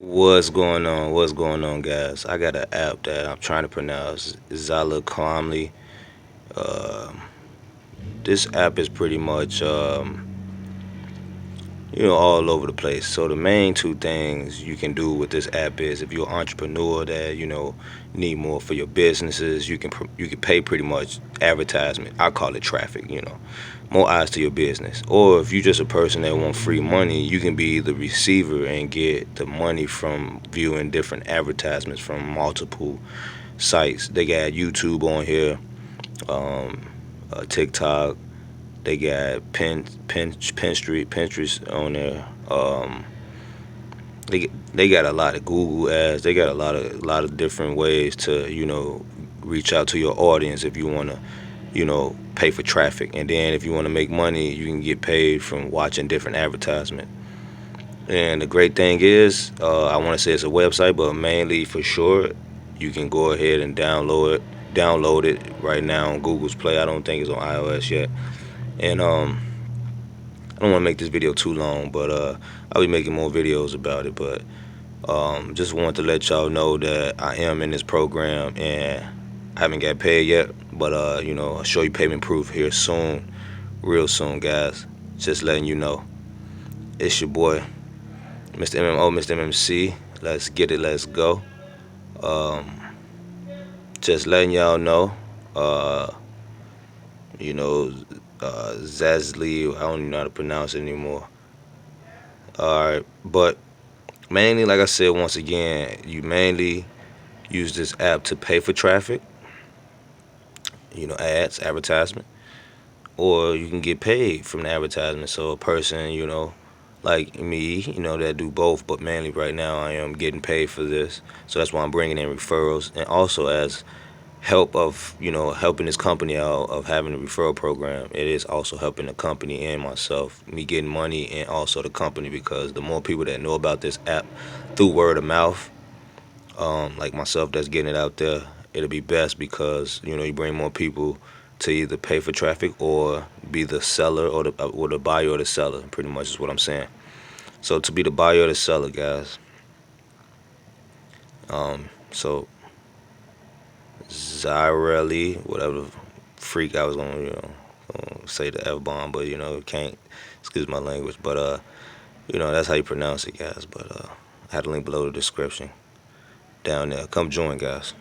What's going on? What's going on, guys? I got an app that I'm trying to pronounce Zala Calmly. Um, this app is pretty much, all over the place. So the main two things you can do with this app is if you're an entrepreneur that need more for your businesses, you can pay pretty much advertisement. I call it traffic. More eyes to your business. Or if you're just a person that want free money, you can be the receiver and get the money from viewing different advertisements from multiple sites. They got YouTube on here, um, TikTok. They got Pinterest on there. They got a lot of Google ads. They got a lot of different ways to reach out to your audience if you want to pay for traffic. And then if you want to make money, you can get paid from watching different advertisement. And the great thing is, I want to say it's a website, but mainly for sure, you can go ahead and download it right now on Google's Play. I don't think it's on iOS yet. And I don't want to make this video too long, but I'll be making more videos about it. But just wanted to let y'all know that I am in this program and I haven't got paid yet. But I'll show you payment proof here soon, real soon, guys. Just letting you know. It's your boy, Mr. MMO, Mr. MMC. Let's get it. Let's go. Um, just letting y'all know. Uh, you know, Zazli. I don't even know how to pronounce it anymore. All right, but mainly, like I said, once again, you mainly use this app to pay for traffic. Ads, advertisement, or you can get paid from the advertisement. So a person, like me, that do both, but mainly right now I am getting paid for this. So that's why I'm bringing in referrals, and also as help of helping this company out of having a referral program. It is also helping the company and myself, me getting money, and also the company, because the more people that know about this app through word of mouth, like myself that's getting it out there, it'll be best because you bring more people to either pay for traffic or be the seller or the buyer or the seller. Pretty much is what I'm saying. So to be the buyer or the seller, guys. So Zyrelli, whatever freak I was gonna say the F bomb, but can't. Excuse my language, but that's how you pronounce it, guys. But I had a link below the description down there. Come join, guys.